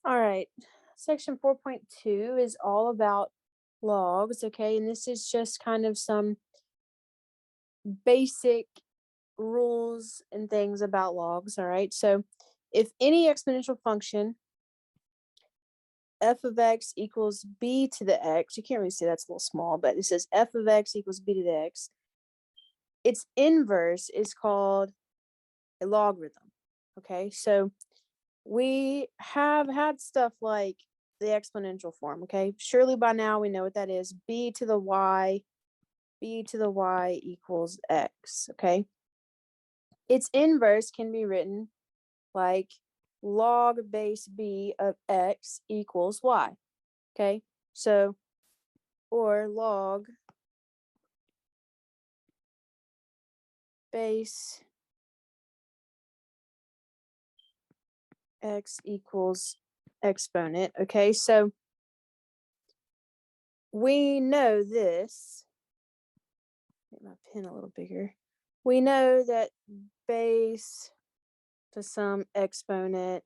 All right. Section 4.2 is all about logs, okay? And this is just kind of some basic rules and things about logs, all right? So if any exponential function f of x equals b to the x, you can't really see that's a little small, but it says f of x equals b to the x, its inverse is called a logarithm, okay? So we have had stuff like the exponential form, okay? Surely by now we know what that is. B to the y equals x, okay? Its inverse can be written like log base b of x equals y, okay? So, or log base x equals exponent, okay? So we know this. Make my pen a little bigger. We know that base to some exponent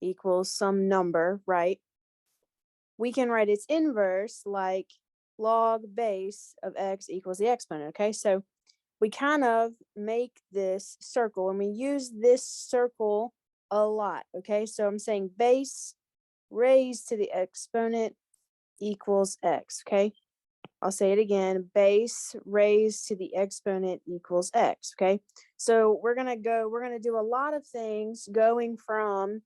equals some number, right? We can write its inverse like log base of x equals the exponent, okay? So we kind of make this circle and we use this circle a lot, okay? So I'm saying base raised to the exponent equals x, okay? I'll say it again, base raised to the exponent equals x, okay? So we're gonna do a lot of things going from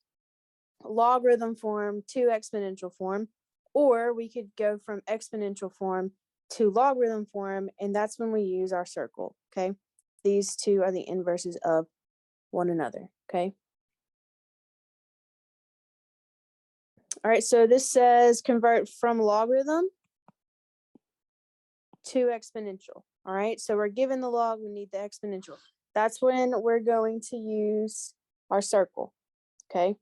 logarithm form to exponential form, or we could go from exponential form to logarithm form, and that's when we use our circle, okay? These two are the inverses of one another, okay? All right, so this says convert from logarithm to exponential. All right, so we're given the log, we need the exponential. That's when we're going to use our circle, okay?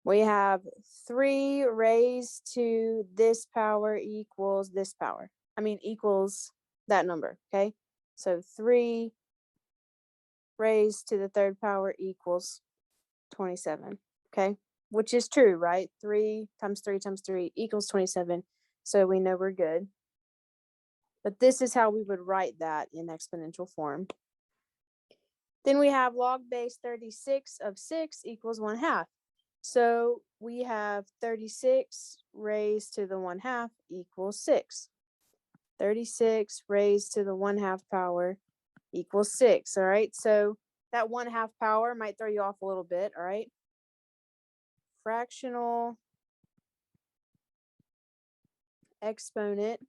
We have 3 raised to this power equals this power. Equals that number, okay? So 3 raised to the third power equals 27, okay? Which is true, right? 3 times 3 times 3 equals 27. So we know we're good. But this is how we would write that in exponential form. Then we have log base 36 of 6 equals 1/2. So we have 36 raised to the 1/2 equals 6. 36 raised to the 1/2 power equals 6. All right. So that 1/2 power might throw you off a little bit. All right. Fractional exponent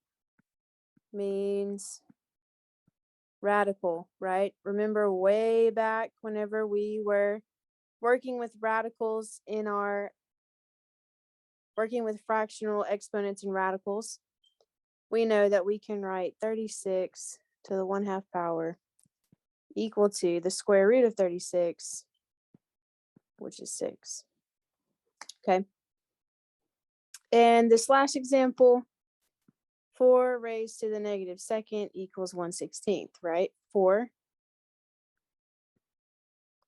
means radical, right? Remember way back whenever we were working with radicals in our working with fractional exponents and radicals, we know that we can write 36 to the 1/2 power equal to the square root of 36, which is 6. Okay. And this last example, 4 raised to the negative second equals 1/16, right? 4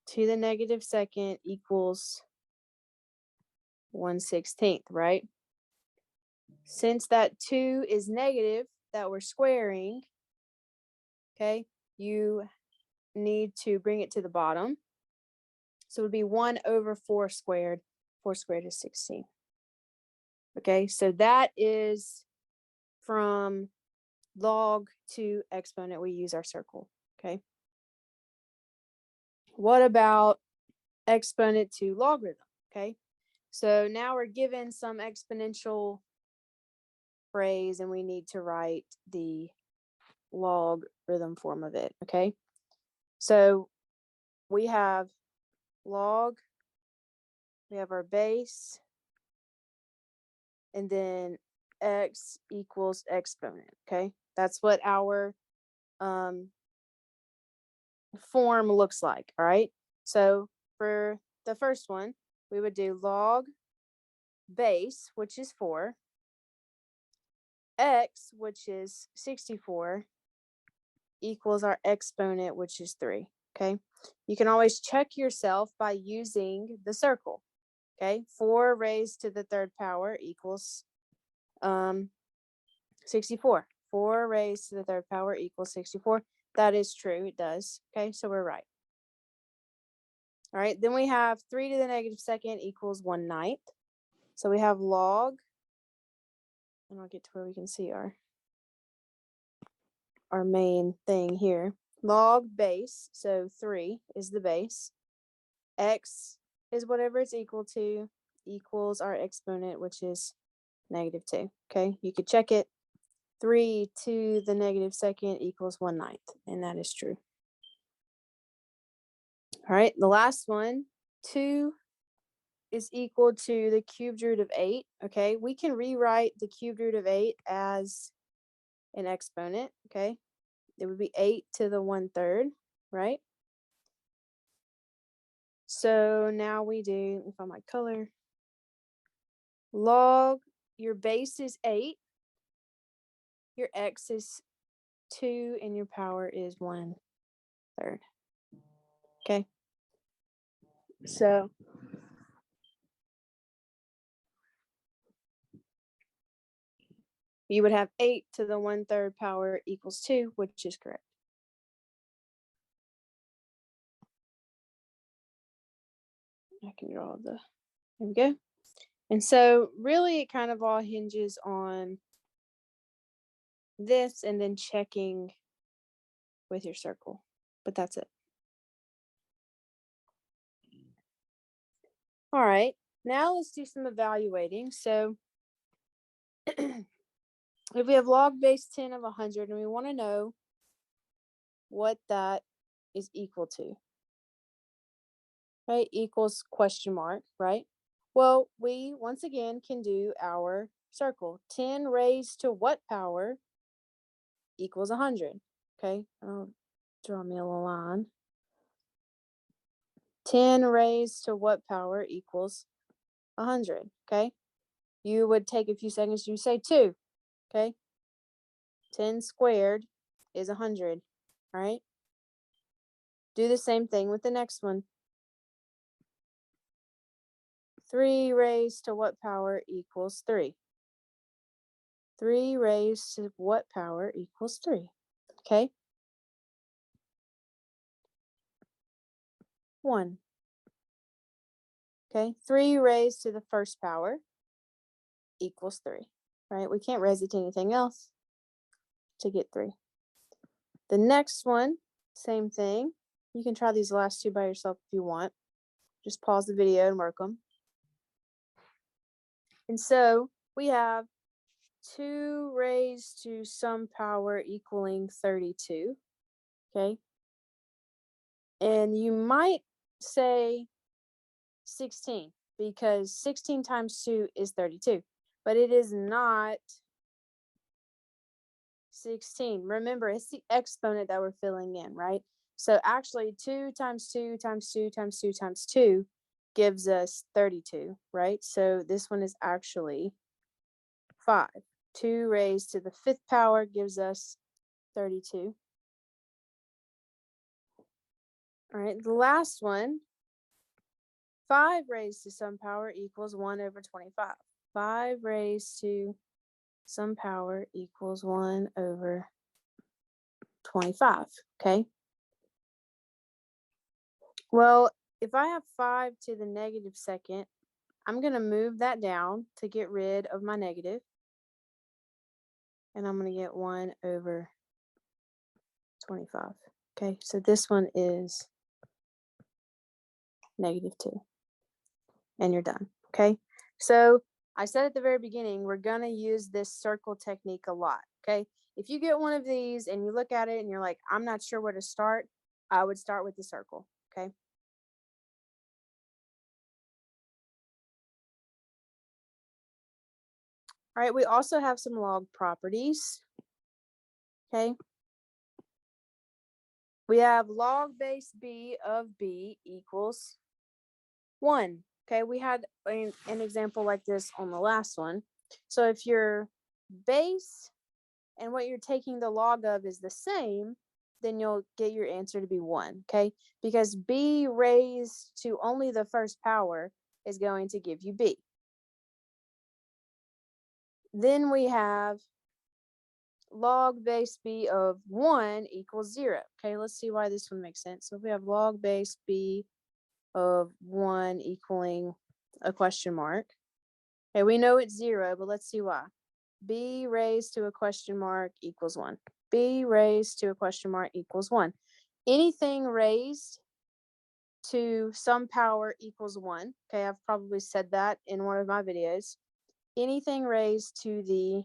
to the negative second equals 1/16, right? Since that 2 is negative that we're squaring, okay, you need to bring it to the bottom. So it would be 1 over 4 squared. 4 squared is 16. Okay, so that is from log to exponent. We use our circle. Okay. What about exponent to logarithm? Okay. So now we're given some exponential phrase and we need to write the logarithm form of it. Okay. So we have log, we have our base, and then x equals exponent. Okay. That's what our form looks like. All right. So for the first one, we would do log base, which is 4, x, which is 64, equals our exponent, which is 3. Okay. You can always check yourself by using the circle. Okay, 4 raised to the third power equals 64. 4 raised to the third power equals 64. That is true, it does. Okay, so we're right. All right, then we have 3 to the negative second equals 1/9. So we have log, and I'll get to where we can see our main thing here. Log base, so 3 is the base. X is whatever it's equal to, equals our exponent, which is -2. Okay, you could check it. 3 to the negative second equals 1/9, and that is true. All right, the last one, 2 is equal to the cubed root of 8. Okay, we can rewrite the cubed root of 8 as an exponent. Okay, it would be 8 to the 1/3, right? So now we do, let me find my color. Log, your base is 8, your x is 2, and your power is 1/3. Okay, so you would have 8 to the 1/3 power equals 2, which is correct. I can draw there we go. And so really it kind of all hinges on this and then checking with your circle, but that's it. All right, now let's do some evaluating. So if we have log base 10 of 100 and we want to know what that is equal to, right? Equals question mark, right? Well, we once again can do our circle. 10 raised to what power equals 100? Okay, I'll draw me a little line. 10 raised to what power equals 100? Okay, you would take a few seconds to say 2. Okay, 10 squared is 100. All right, do the same thing with the next one. 3 raised to what power equals 3? 3 raised to what power equals 3? Okay, 1. Okay, 3 raised to the first power equals 3. Right, we can't raise it to anything else to get 3. The next one, same thing. You can try these last two by yourself if you want. Just pause the video and work them. And so we have 2 raised to some power equaling 32. Okay. And you might say 16 because 16 times 2 is 32, but it is not 16. Remember, it's the exponent that we're filling in, right? So actually 2 times 2 times 2 times 2 times 2 gives us 32, right? So this one is actually 5. 2 raised to the 5th power gives us 32. All right, the last one, 5 raised to some power equals 1 over 25. 5 raised to some power equals 1 over 25, okay? Well, if I have 5 to the negative second, I'm going to move that down to get rid of my negative. And I'm going to get 1 over 25. Okay, so this one is -2. And you're done. Okay, so I said at the very beginning, we're going to use this circle technique a lot. Okay, if you get one of these and you look at it and you're like, I'm not sure where to start, I would start with the circle. Okay. All right, we also have some log properties. Okay. We have log base b of b equals 1. Okay, we had an example like this on the last one. So if your base and what you're taking the log of is the same, then you'll get your answer to be 1. Okay, because b raised to only the first power is going to give you b. Then we have log base b of 1 equals 0. Okay, let's see why this one makes sense. So if we have log base b of 1 equaling a question mark. Okay, we know it's 0, but let's see why. B raised to a question mark equals 1. B raised to a question mark equals 1. Anything raised to some power equals 1. Okay, I've probably said that in one of my videos. Anything raised to the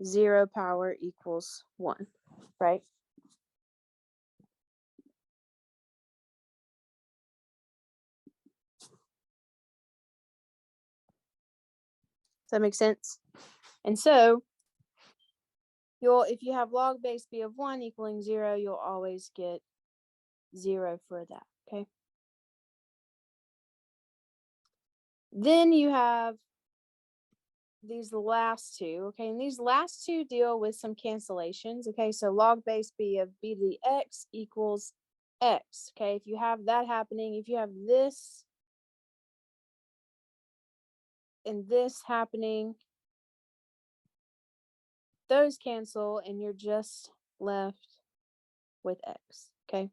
0 power equals 1, right? Does that make sense? And so if you have log base b of 1 equaling 0, you'll always get 0 for that, okay? Then you have these last two, okay? And these last two deal with some cancellations, okay? So log base b of b to the x equals x, okay? If you have that happening, if you have this and this happening, those cancel and you're just left with x, okay?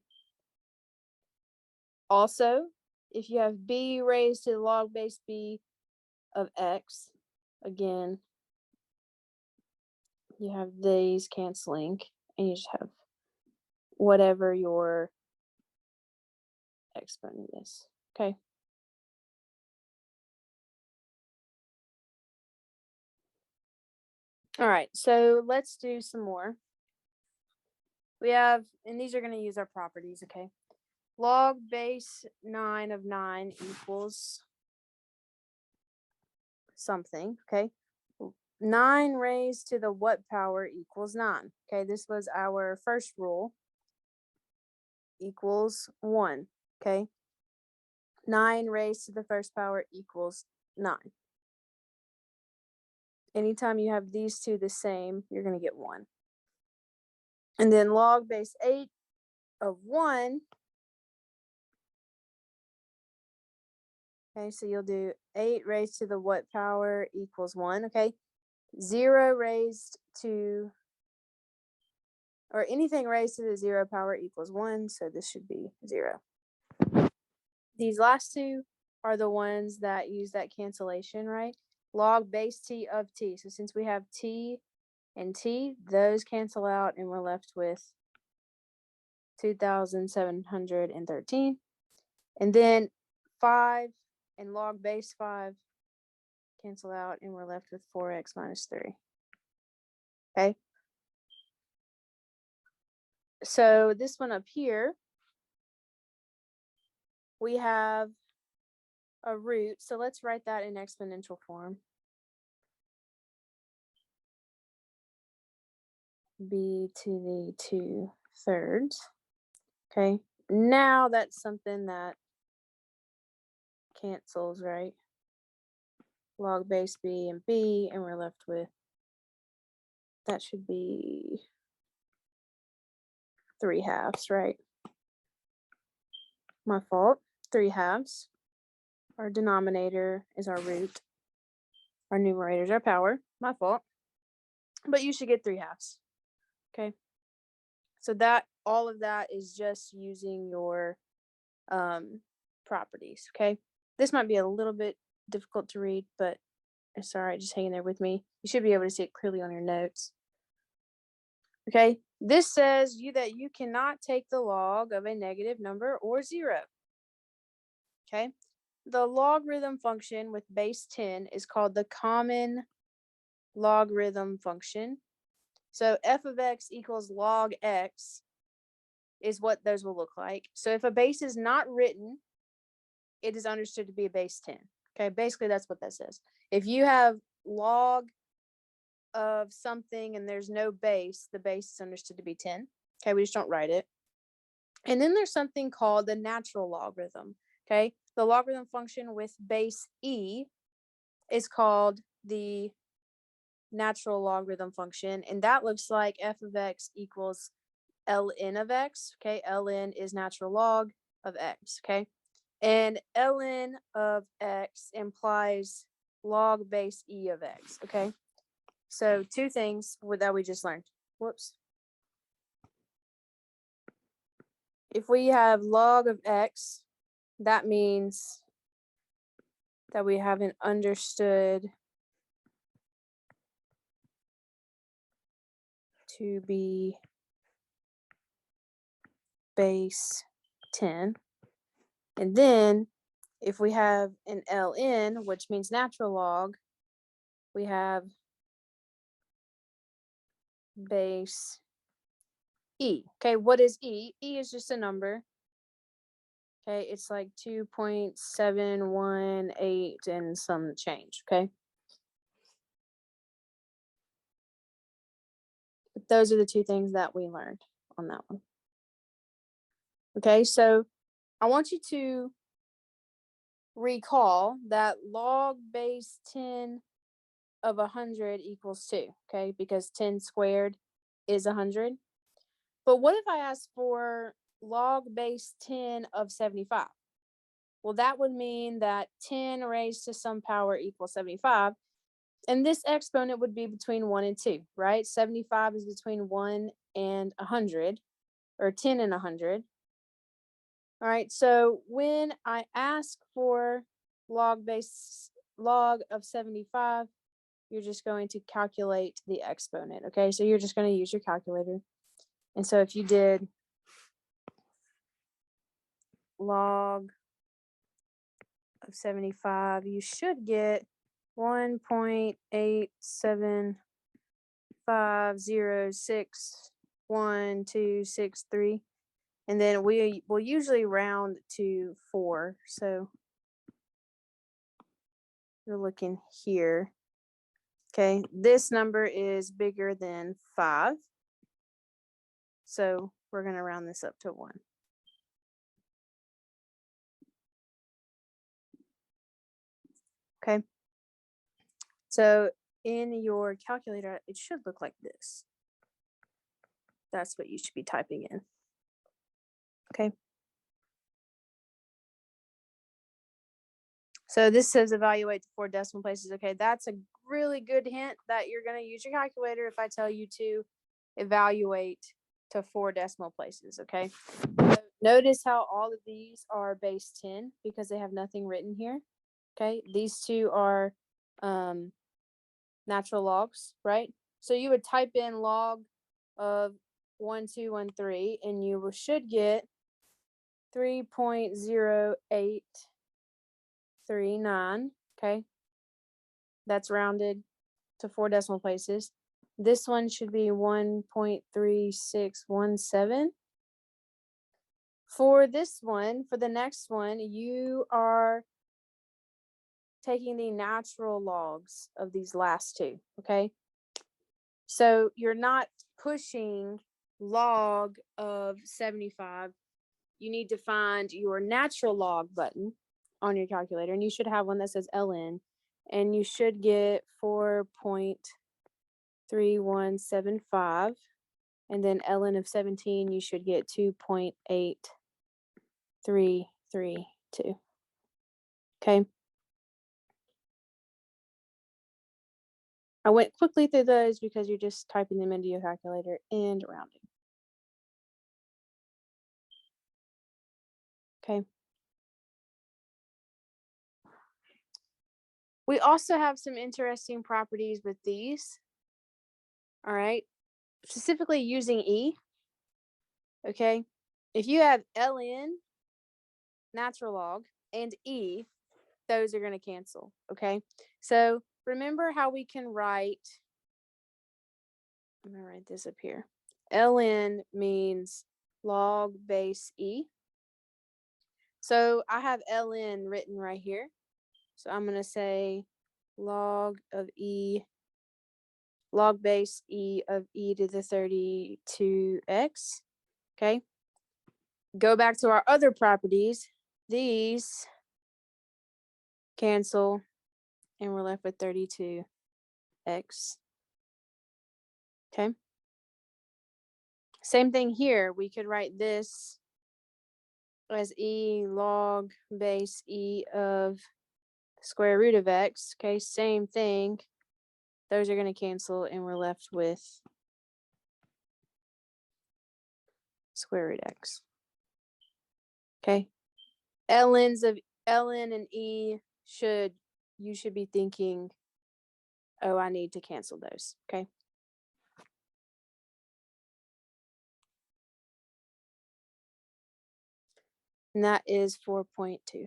Also, if you have b raised to the log base b of x, again, you have these canceling and you just have whatever your exponent is, okay? All right, so let's do some more. We have, and these are going to use our properties, okay? Log base 9 of 9 equals something, okay? 9 raised to the what power equals 9. Okay, this was our first rule. Equals 1, okay? 9 raised to the first power equals 9. Anytime you have these two the same, you're going to get 1. And then log base 8 of 1. Okay, so you'll do 8 raised to the what power equals 1, okay? 0 raised to, or anything raised to the 0 power equals 1, so this should be 0. These last two are the ones that use that cancellation, right? Log base t of t. So since we have t and t, those cancel out and we're left with 2,713. And then 5 and log base 5 cancel out and we're left with 4x minus 3. Okay. So this one up here, we have a root. So let's write that in exponential form. B to the 2/3. Okay. Now that's something that cancels, right? Log base b and b, and we're left with, that should be 3/2, right? My fault. 3/2. Our denominator is our root. Our numerator is our power. My fault. But you should get 3/2. Okay. So that, all of that is just using your properties. Okay. This might be a little bit difficult to read, but it's all right. Just hang in there with me. You should be able to see it clearly on your notes. Okay. This says that you cannot take the log of a negative number or 0. Okay. The logarithm function with base 10 is called the common logarithm function. So f of x equals log x is what those will look like. So if a base is not written, it is understood to be a base 10. Okay, basically that's what that says. If you have log of something and there's no base, the base is understood to be 10. Okay, we just don't write it. And then there's something called the natural logarithm. Okay, the logarithm function with base e is called the natural logarithm function, and that looks like f of x equals ln of x. Okay, ln is natural log of x. Okay, and ln of x x implies log base e of x, okay? So two things that we just learned. Whoops. If we have log of x, that means that we haven't understood to be base 10. And then if we have an ln, which means natural log, we have base e. Okay, what is e? E is just a number. Okay, it's like 2.718 and some change, okay? But those are the two things that we learned on that one. Okay, so I want you to recall that log base 10 of 100 equals 2, okay? Because 10 squared is 100. But what if I ask for log base 10 of 75? Well, that would mean that 10 raised to some power equals 75. And this exponent would be between 1 and 2, right? 75 is between 1 and 100, or 10 and 100. All right, so when I ask for log of 75, you're just going to calculate the exponent, okay? So you're just going to use your calculator. And so if you did log of 75, you should get 1.875061263. And then we will usually round to 4. So you're looking here. Okay, this number is bigger than 5. So we're going to round this up to 1. Okay. So in your calculator, it should look like this. That's what you should be typing in. Okay. So this says evaluate to 4 decimal places. Okay, that's a really good hint that you're going to use your calculator if I tell you to evaluate to 4 decimal places. Okay. So notice how all of these are base 10 because they have nothing written here. Okay, these two are natural logs, right? So you would type in log of 1213 and you should get 3.0839. Okay, that's rounded to 4 decimal places. This one should be 1.3617. For this one, for the next one, you are taking the natural logs of these last two, okay? So you're not pushing log of 75. You need to find your natural log button on your calculator, and you should have one that says ln, and you should get 4.3175, and then ln of 17, you should get 2.8332. Okay. I went quickly through those because you're just typing them into your calculator and rounding. Okay. We also have some interesting properties with these. All right. Specifically using E. Okay. If you have ln, natural log, and E, those are going to cancel. Okay. So remember how we can write, I'm going to write this up here. ln means log base E. So I have ln written right here. So I'm going to say log of E, log base E of E to the 32x. Okay. Go back to our other properties. These cancel and we're left with 32x. Okay. Same thing here. We could write this as E log base E of square root of x. Okay, same thing. Those are going to cancel, and we're left with square root x. Okay. ln's of ln and e you should be thinking, oh, I need to cancel those. Okay. And that is 4.2.